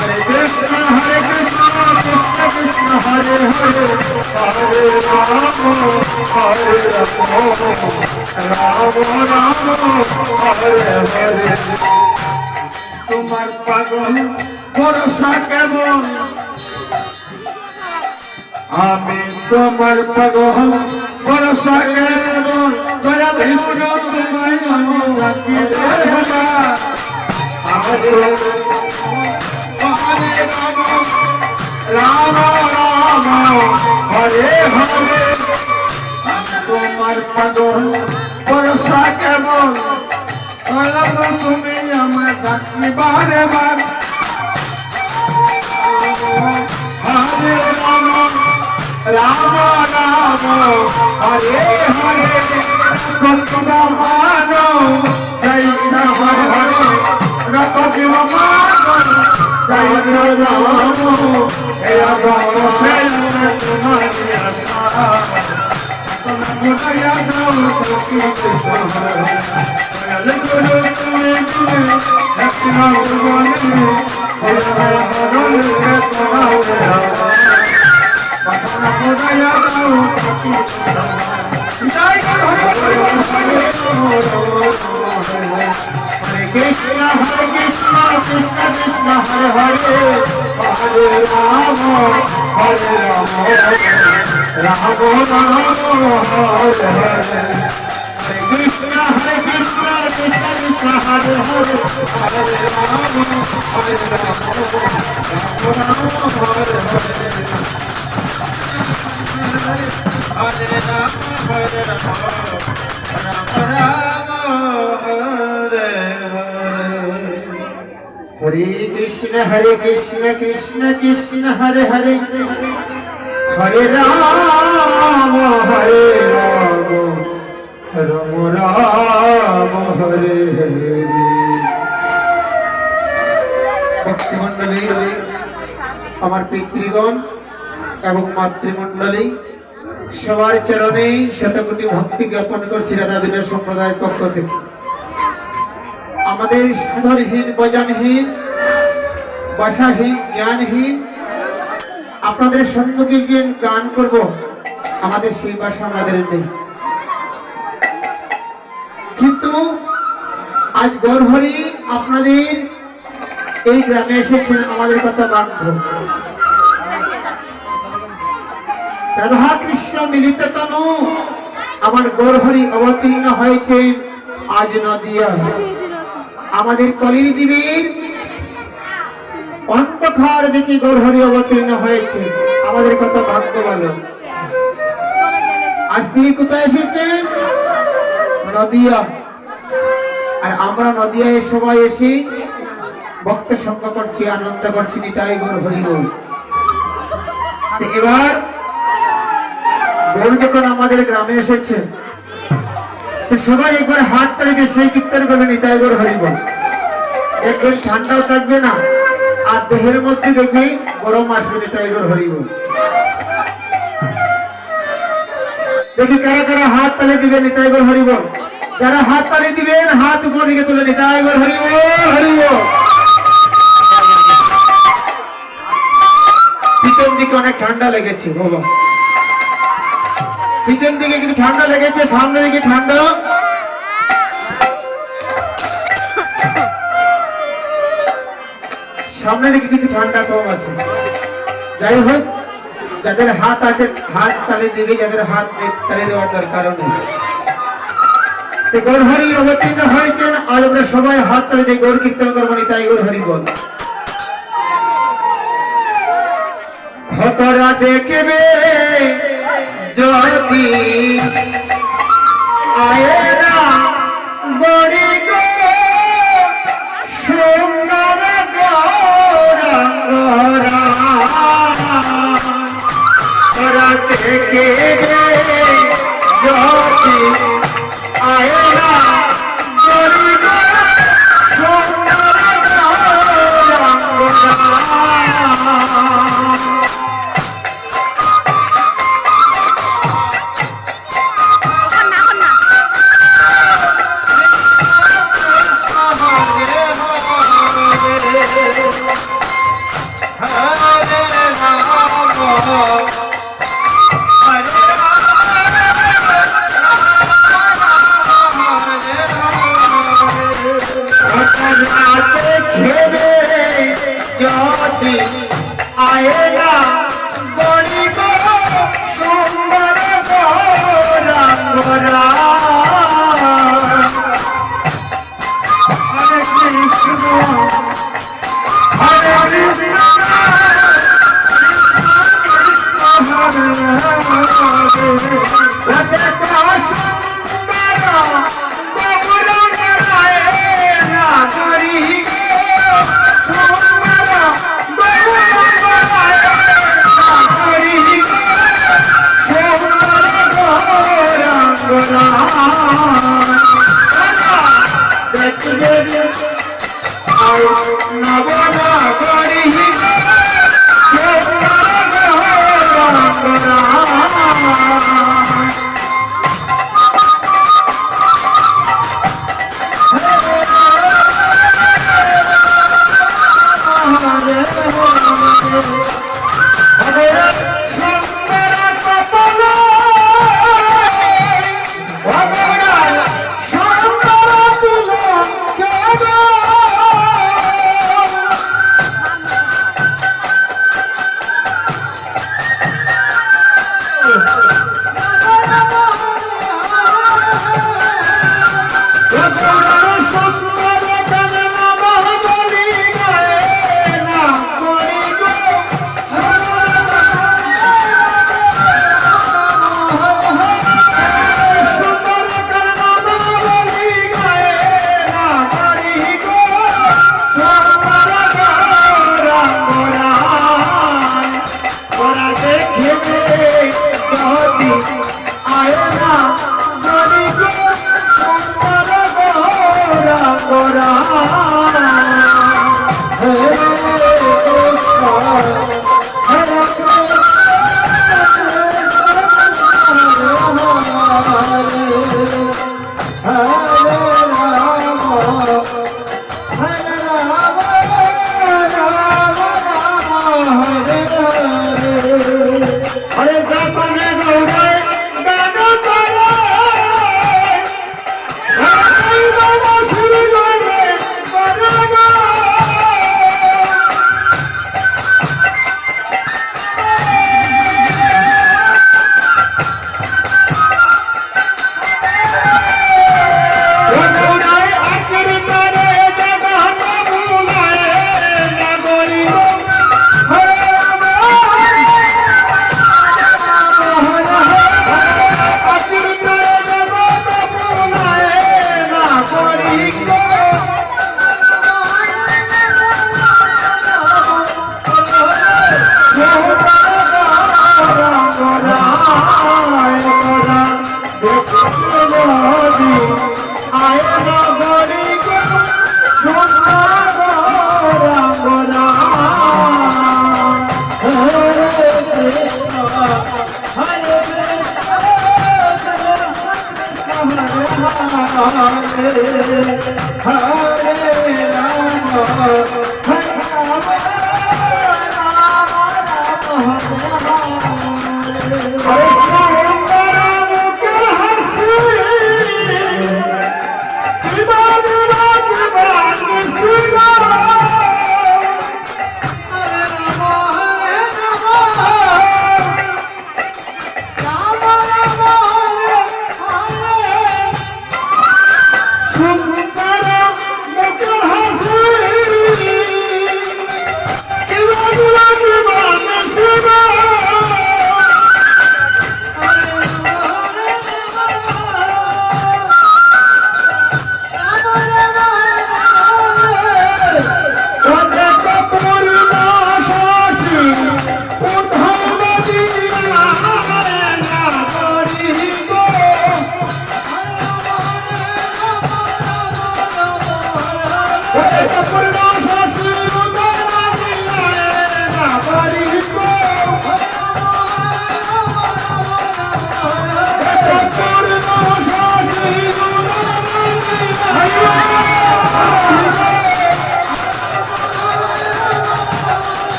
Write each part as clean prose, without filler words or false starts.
Hare Krishna Krishna Hare Hare Hare Rama Hare Rama Rama Rama Hare Hare তোমার পাগল ভরসা কেমন আমি তোমার পাগল ভরসা কেমন দয়া বিষ্ণু তোমায় আমি রাখি দেবা হরে রাম রাম হরে হরে তোমার পাগল ভরসা কেমন তুমি আমার ডাকি বারে বার হরে রাম রাম রাম হরে হরে ভগবান জয় হরে হরে রত জীব মান জয় রাম হে রাম সে তোমারি আশা তুমি দয়া দাও Krishna Hare Krishna Krishna Krishna Hare Hare Hare Rama Hare Rama Rama Rama Hare Hare Krishna Krishna Krishna Hare Hare Hare Rama Hare Rama Rama Rama Hare Hare Hare Rama Hare Rama Rama Rama Hare Hare Krishna Krishna Krishna Hare Hare Hare Rama Hare Rama Ram Ram Hare Hare ভক্তমণ্ডলী আমার পিতৃগণ এবং মাতৃমণ্ডলী সবার চরণে শতকোটি ভক্তি জ্ঞাপন করছি রাধা বিনয় সম্প্রদায়ের পক্ষ থেকে আমাদের সাধনহীন বচনহীন ভাষাহীন জ্ঞানহীন আপনাদের সম্মুখে গিয়ে গান করব আমাদের সেই ভাষা আমাদের নেই কিন্তু আজ গৌরহরি আপনাদের এই গ্রামে এসেছেন আমাদের কথা বাধ্য রাধা কৃষ্ণ মিলিত তনু আমার গৌরহরি অবতীর্ণ হয়েছেন আজ নদিয়া আমাদের কলির জীবের অন্তঃখার দেখে গৌরহরি অবতীর্ণ হয়েছে আমাদের কথা ভাগ্য ভালো আজ তিনি কোথায় এসেছেন নদিয়া আর আমরা নদিয়ায় সবাই এসে ভক্ত সঙ্গ করছি আনন্দ করছি নিতাই গৌর হরি বল এবার গৌর যখন আমাদের গ্রামে এসেছে সবাই একবার হাত তালিকে সেই কীর্তন করবে নিতাই গৌর হরি বল একবার ঠান্ডাও থাকবে না আর দেহের মধ্যে দেখবে গরম আসবে নিতাই গৌর হরি বল দেখি কারা কারা হাত তালি দিবে নিতাই গৌর হরি বল যারা হাত তালি দিবেন হাত উপর দিকে তুলে নিতাই গৌর হরি বল হরি বল পিছন দিকে অনেক ঠান্ডা লেগেছে বাবা পিছন দিকে কিছু ঠান্ডা লেগেছে সামনে দিকে ঠান্ডা সামনে দিকে কিছু ঠান্ডা কম আছে যাই হোক যাদের হাত আছে হাত তালি দিবে যাদের হাত তালি দেওয়ার দরকার নেই গৌর হরি অবতীর্ণ হয়েছেন আর আমরা সবাই হাত তালি দিয়ে গৌর কীর্তন করবো নিতাই গৌর হরি বল ভক্তরা দেখবে যদি আয়েরা গড়ি গো সুন্দর গৌরাঙ্গরা ওরা দেখবে যদি আয়েরা গড়ি গো সুন্দর গৌরাঙ্গরা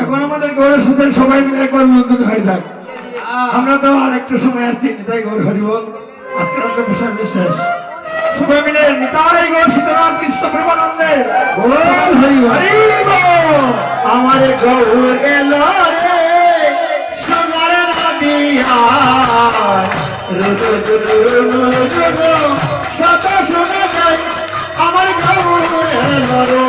এখন আমাদের গৌরের সাথে সবাই মিলে একবার মিলন হয়ে যাক। আমরা তো আর একটু সময় আছি, নিতাই গৌর হরিবল। আজকের আমাদের বিষয় বিশেষ সবাই মিলে নিতাই গৌর সীতারাম কৃষ্ণ প্রেমানন্দে আমার গৌর এলো রে সোনার নদিয়া শত শোনা যায় আমার গৌর এলো রে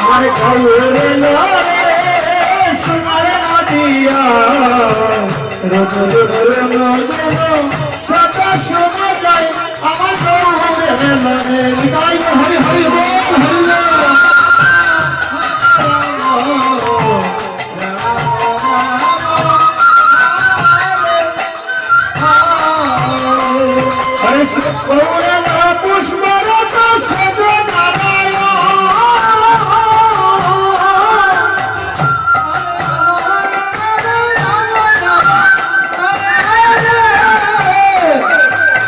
আমার গৌর এলো রে নদিয়া সদা শোনা যায় আমার গৌরের মনে নিতাই হরি হরি বল হরি পুষ্পরত সজ নারায়ণ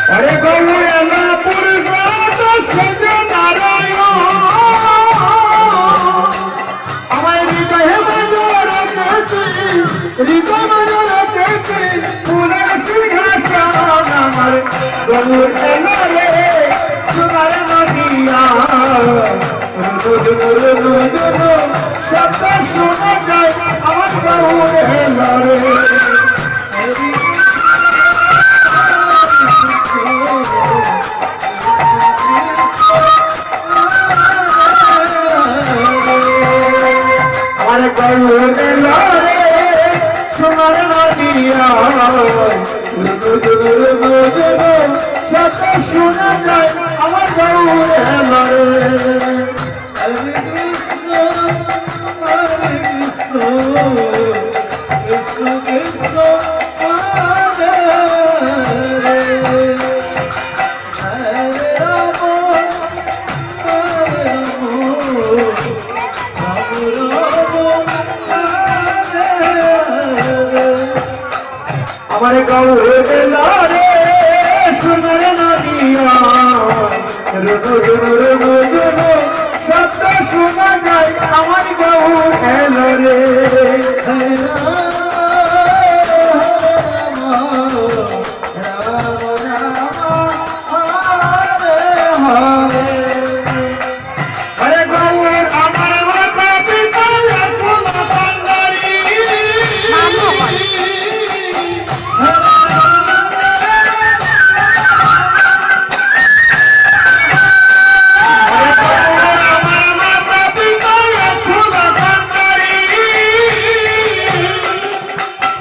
হরে গৌরলা পুরগত সজ নারায়ণ আমার হৃদয়ে মজরতে হৃদয় মজরতে পুরন সিংহাসন আমার গৌরলা রে সুমার নদিয়া শব্দ শোনা যায় আমার গৌরলা রে আমার গৌরলা রে সুমার নদিয়া শব্দ শোনা যায় আমার গৌরলা রে আমার গৌরলা রে সুন্দর নদিয়া